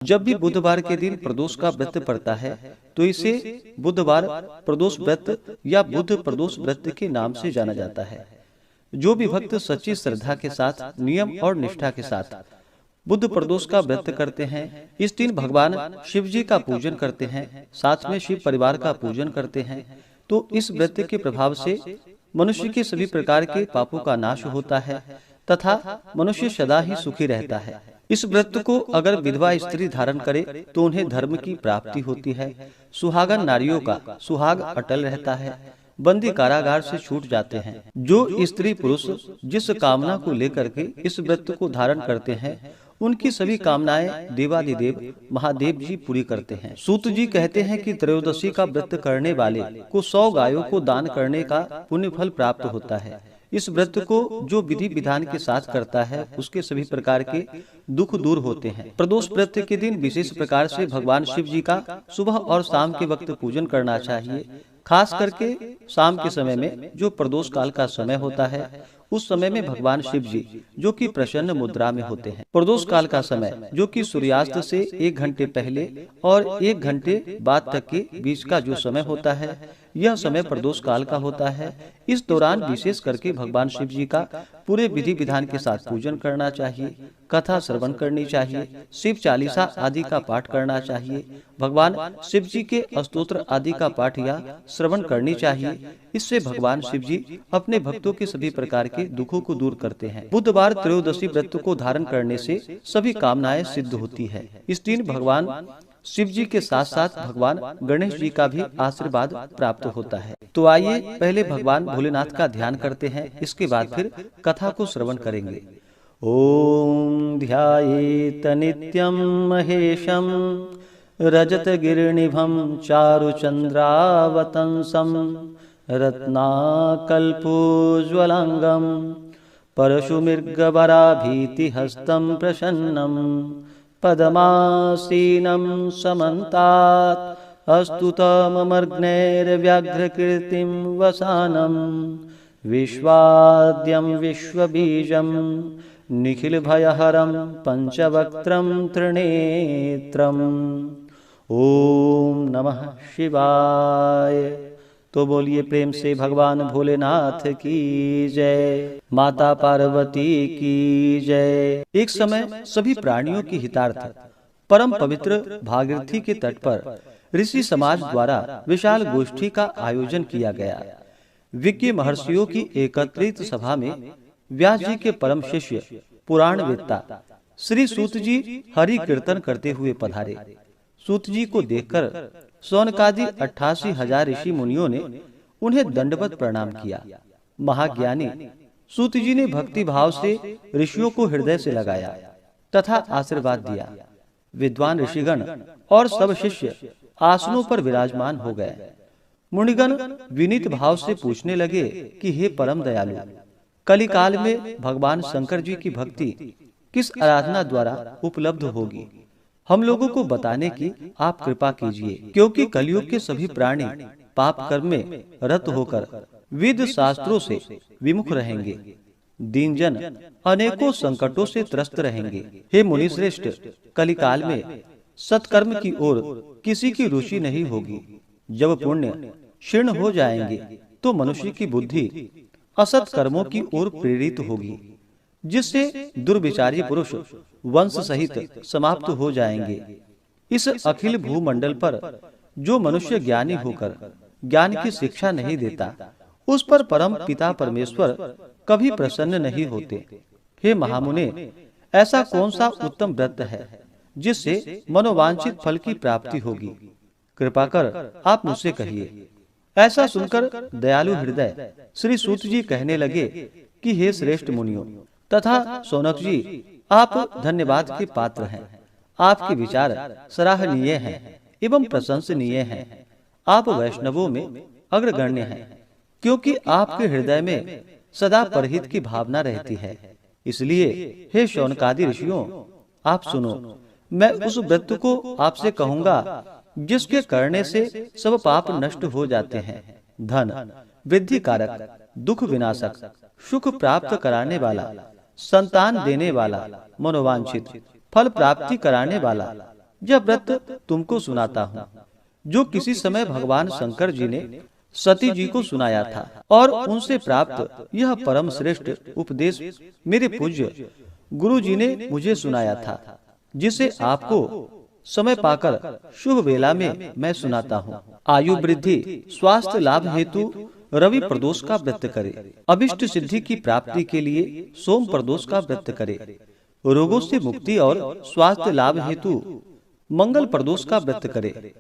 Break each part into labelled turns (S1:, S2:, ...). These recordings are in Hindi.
S1: जब भी बुधवार के दिन प्रदोष का व्रत पड़ता है तो इसे बुधवार प्रदोष व्रत या बुध प्रदोष व्रत के नाम से जाना जाता है। जो भी भक्त सच्ची श्रद्धा के साथ नियम और निष्ठा के साथ बुध प्रदोष का व्रत करते हैं, इस दिन भगवान शिव जी का पूजन करते हैं, साथ में शिव परिवार का पूजन करते हैं, तो इस व्रत के प्रभाव से मनुष्य के सभी प्रकार के पापों का नाश होता है तथा मनुष्य सदा ही सुखी रहता है। इस व्रत को अगर विधवा स्त्री धारण करे तो उन्हें धर्म की प्राप्ति होती है। सुहागन नारियों का सुहाग अटल रहता है, बंदी कारागार से छूट जाते हैं। जो स्त्री पुरुष जिस कामना को लेकर के इस व्रत को धारण करते हैं, उनकी सभी कामनाएं देवादिदेव महादेव जी पूरी करते हैं। सूत जी कहते हैं कि त्रयोदशी का व्रत करने वाले को 100 गायों को दान करने का पुण्य फल प्राप्त होता है। इस व्रत को जो विधि विधान के साथ करता है उसके सभी प्रकार के दुख दूर होते हैं। प्रदोष व्रत के दिन विशेष प्रकार से भगवान शिव जी का सुबह और शाम के वक्त पूजन करना चाहिए। खास करके शाम के समय में जो प्रदोष काल का समय होता है, उस समय में भगवान शिव जी जो कि प्रसन्न मुद्रा में होते हैं। प्रदोष काल का समय जो कि सूर्यास्त से 1 घंटे पहले और 1 घंटे बाद तक के बीच का जो समय होता है, यह समय प्रदोष काल का होता है। इस दौरान विशेष करके भगवान शिव जी का पूरे विधि विधान के साथ पूजन करना चाहिए, कथा श्रवण करनी चाहिए, शिव चालीसा आदि का पाठ करना चाहिए, भगवान शिव जी के स्तोत्र आदि का पाठ या श्रवण करनी चाहिए। इससे भगवान शिव जी अपने भक्तों के सभी प्रकार के दुखों को दूर करते हैं। बुधवार त्रयोदशी व्रत को धारण करने से सभी कामनाएं सिद्ध होती है। इस दिन भगवान शिव जी के साथ साथ भगवान गणेश जी का भी आशीर्वाद प्राप्त होता है। तो आइए पहले भगवान भोलेनाथ का ध्यान करते हैं, इसके बाद फिर कथा को श्रवण करेंगे। ओम ध्यायेत नित्यं महेशं रजत गिरिनिभं चारुचंद्रावतंसं रत्नाकल्पोज्ज्वलांगं परशुमृगवराभीतिहस्तं प्रसन्नं पद्मासीनं समन्तात् अस्तुतममर्ग्नैर्व्याघ्रकीर्तिं वसानं विश्वाद्यं विश्वबीजं निखिलभयहरं पंचवक्त्रं त्रिनेत्रम्। ओम नमः शिवाय। तो बोलिए प्रेम से भगवान भोलेनाथ की जय, माता पार्वती की जय। एक समय सभी प्राणियों की हितार्थ परम पवित्र भागीरथी के तट पर ऋषि समाज द्वारा विशाल गोष्ठी का आयोजन किया गया। विज्ञ महर्षियों की एकत्रित सभा में व्यास जी के परम शिष्य पुराण वेत्ता श्री सूत जी हरि कीर्तन करते हुए पधारे। सूत जी को देखकर सौनकादि 88,000 ऋषि मुनियों ने उन्हें दंडवत प्रणाम किया। महाज्ञानी सूत जी ने भक्ति भाव से ऋषियों को हृदय से लगाया तथा आशीर्वाद दिया। विद्वान ऋषिगण और सब शिष्य आसनों पर विराजमान हो गए। मुनिगण विनीत भाव से पूछने लगे कि हे परम दयालु, कलिकाल में भगवान शंकर जी की भक्ति किस आराधना द्वारा उपलब्ध होगी, हम लोगों को बताने की आप कृपा कीजिए, क्योंकि कलयुग के सभी प्राणी पाप कर्म में रत होकर वेद शास्त्रों से विमुख रहेंगे। दीनजन अनेकों संकटों से त्रस्त रहेंगे। हे मुनि श्रेष्ठ, कलिकाल में सत्कर्म की ओर किसी की रुचि नहीं होगी। जब पुण्य क्षीण हो जाएंगे तो मनुष्य की बुद्धि असत कर्मों की ओर प्रेरित होगी, जिससे दुर्विचारी पुरुष वंश सहित समाप्त हो जाएंगे। इस अखिल भूमंडल पर जो मनुष्य ज्ञानी होकर ज्ञान की शिक्षा नहीं देता, उस पर परम पिता परमेश्वर कभी प्रसन्न नहीं होते। हे महामुने, ऐसा कौन सा उत्तम व्रत है जिससे मनोवांछित फल की प्राप्ति होगी? कृपा कर आप मुझसे कहिए। ऐसा सुनकर दयालु हृदय श्री सूत जी कहने लगे कि हे श्रेष्ठ मुनियों तथा सौनक जी, आप धन्यवाद के पात्र हैं। आपके विचार सराहनीय हैं एवं प्रशंसनीय हैं। आप वैष्णवों में अग्रगण्य हैं, क्योंकि आपके हृदय में सदा परहित की भावना रहती है। इसलिए हे शौनकादि ऋषियों, आप सुनो। मैं उस व्रत को आपसे कहूंगा जिसके करने से सब पाप नष्ट हो जाते हैं। धन वृद्धि कारक, दुख विनाशक, सुख प्राप्त कराने वाला, संतान देने वाला, मनोवांछित फल प्राप्ति कराने वाला, यह व्रत तुमको सुनाता हूँ, जो किसी समय भगवान शंकर जी ने सती जी को सुनाया था, और उनसे प्राप्त यह परम श्रेष्ठ उपदेश मेरे पूज्य गुरु जी ने मुझे सुनाया था, जिसे आपको समय पाकर शुभ वेला में मैं सुनाता हूँ। आयु वृद्धि स्वास्थ्य लाभ हेतु रवि प्रदोष का व्रत करे, अभिष्ट सिद्धि की प्राप्ति के लिए सोम प्रदोष का व्रत करे, रोगों से मुक्ति और स्वास्थ्य लाभ हेतु मंगल प्रदोष का व्रत करे,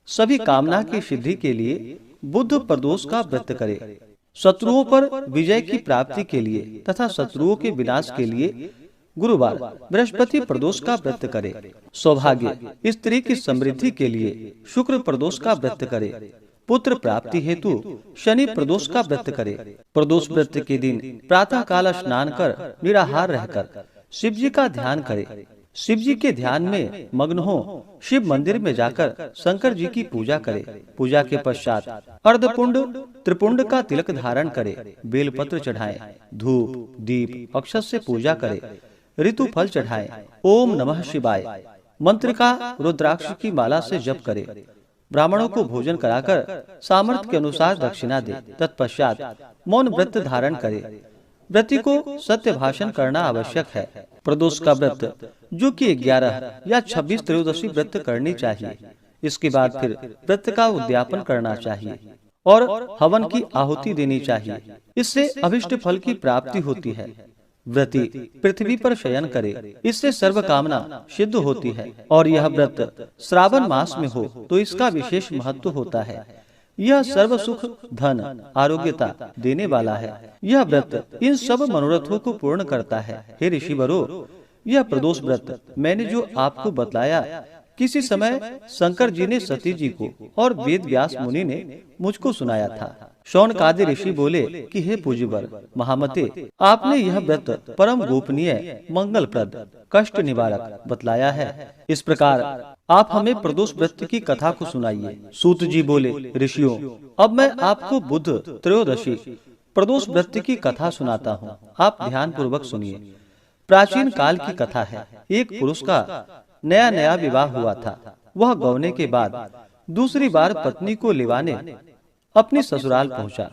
S1: सभी कामना की सिद्धि के लिए बुध प्रदोष का व्रत करे, शत्रुओं पर विजय की प्राप्ति के लिए तथा शत्रुओं के विनाश के लिए गुरुवार बृहस्पति प्रदोष का व्रत करे, सौभाग्य स्त्री की समृद्धि के लिए शुक्र प्रदोष का व्रत करे, पुत्र प्राप्ति हेतु शनि प्रदोष का व्रत करे। प्रदोष व्रत के दिन प्रातः काल स्नान कर निराहार रहकर शिव जी का ध्यान करे, शिव जी के ध्यान में मग्न हो शिव मंदिर में जाकर शंकर जी की पूजा करे। पूजा के पश्चात अर्धपुंड त्रिपुंड का तिलक धारण करे, बेलपत्र चढ़ाएं, धूप दीप अक्षत से पूजा करे, ऋतु फल चढ़ाएं, ओम नमः शिवाय मंत्र का रुद्राक्ष की माला से जप करे, ब्राह्मणों को भोजन कराकर सामर्थ्य के अनुसार दक्षिणा दे। तत्पश्चात मौन व्रत धारण करे। व्रती को सत्य भाषण करना आवश्यक है। प्रदोष का व्रत जो कि 11 या 26 त्रयोदशी व्रत करनी चाहिए। इसके बाद फिर व्रत का उद्यापन करना चाहिए और हवन की आहुति देनी चाहिए। इससे अभिष्ट फल की प्राप्ति होती है। व्रती पृथ्वी पर शयन करे, इससे सर्व कामना सिद्ध होती है। और यह व्रत श्रावण मास में हो तो इसका विशेष महत्व होता है। यह सर्व सुख धन आरोग्यता देने वाला है। यह व्रत इन सब मनोरथों को पूर्ण करता है। हे ऋषिवरों, यह प्रदोष व्रत मैंने जो आपको बतलाया, किसी समय शंकर जी ने सती जी को और वेद व्यास मुनि ने मुझको सुनाया था। शौनकादि ऋषि बोले कि हे पूज्यवर महामते, आपने यह व्रत परम गोपनीय मंगलप्रद कष्ट निवारक बतलाया है। इस प्रकार आप हमें प्रदोष व्रत की कथा को सुनाइए। सूत जी बोले, ऋषियों, अब मैं आपको बुध त्रयोदशी प्रदोष व्रत की कथा सुनाता हूँ। आप ध्यान पूर्वक सुनिए। प्राचीन काल की कथा है। एक पुरुष का नया नया विवाह हुआ था। वह गौने के बाद दूसरी बार पत्नी को लिवाने अपने ससुराल पहुंचा।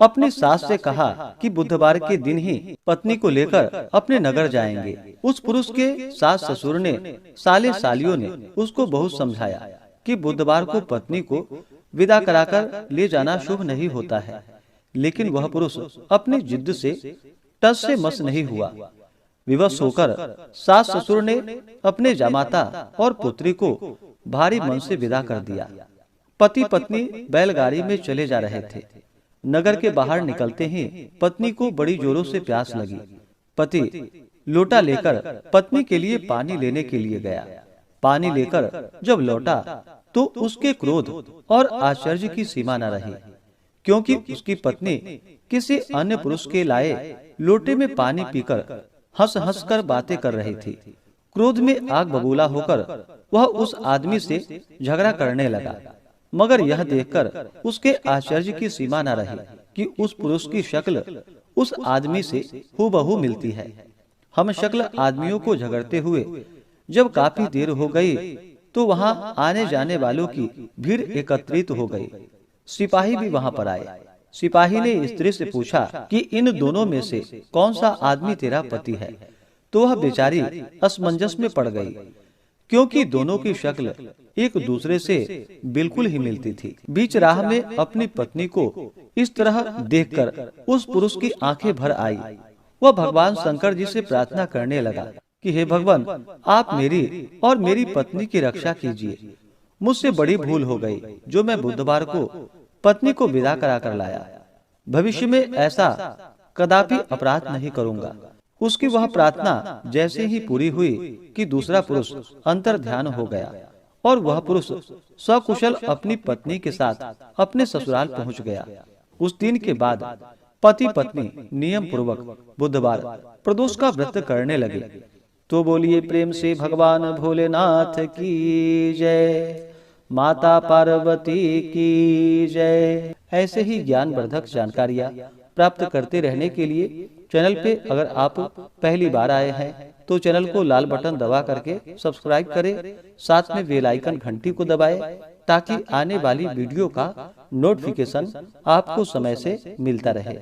S1: अपनी सास से कहा कि बुधवार के दिन ही पत्नी को लेकर अपने नगर जाएंगे। उस पुरुष के सास ससुर ने साले सालियों ने उसको बहुत समझाया कि बुधवार को पत्नी को विदा कराकर ले जाना शुभ नहीं होता है, लेकिन वह पुरुष अपनी जिद्द से टस से मस नहीं हुआ। विवश होकर सास ससुर ने अपने जामाता और पुत्री को भारी मन से विदा कर दिया। पति पत्नी बैलगाड़ी में चले जा रहे थे। नगर के बाहर निकलते ही पत्नी को बड़ी जोरों से प्यास लगी। पति लोटा लेकर पत्नी के लिए पानी लेने के लिए गया। पानी लेकर जब लौटा तो उसके क्रोध और आश्चर्य की सीमा न रही, क्योंकि उसकी पत्नी किसी अन्य पुरुष के लाए लोटे में पानी पीकर हंस हंस कर बातें कर रही थी। क्रोध में आग बबूला होकर वह उस आदमी से झगड़ा करने लगा। मगर यह देखकर उसके आश्चर्य की सीमा न रही कि उस पुरुष की शक्ल उस आदमी से हूबहू मिलती है। हम शक्ल आदमियों को झगड़ते हुए जब काफी देर हो गई तो वहां आने जाने वालों की भीड़ एकत्रित हो गई। सिपाही भी वहां पर आए। सिपाही ने स्त्री से पूछा कि इन दोनों में से कौन सा आदमी तेरा पति है, तो वह बेचारी असमंजस में पड़ गई, क्योंकि दोनों की शक्ल एक दूसरे से बिल्कुल ही मिलती थी। बीच राह में अपनी पत्नी को इस तरह देखकर उस पुरुष की आंखें भर आई। वह भगवान शंकर जी से प्रार्थना करने लगा कि हे भगवान, आप मेरी और मेरी पत्नी की रक्षा कीजिए। मुझसे बड़ी भूल हो गई जो मैं बुधवार को पत्नी को विदा करा कर लाया। भविष्य में ऐसा कदापि अपराध नहीं करूंगा। उसकी वह प्रार्थना जैसे ही पूरी हुई कि दूसरा पुरुष अंतर ध्यान हो गया और वह पुरुष सकुशल अपनी पत्नी के साथ अपने ससुराल पहुंच गया। उस दिन के बाद पति पत्नी नियम पूर्वक बुधवार प्रदोष का व्रत करने लगे। तो बोलिए प्रेम से भगवान भोलेनाथ की जय, माता पार्वती की जय। ऐसे ही ज्ञानवर्धक जानकारियाँ प्राप्त करते रहने के लिए चैनल पे अगर आप पहली बार आए हैं तो चैनल को लाल बटन दबा करके सब्सक्राइब करें, साथ में बेल आइकन घंटी को दबाएं ताकि आने वाली वीडियो का नोटिफिकेशन आपको समय से मिलता रहे।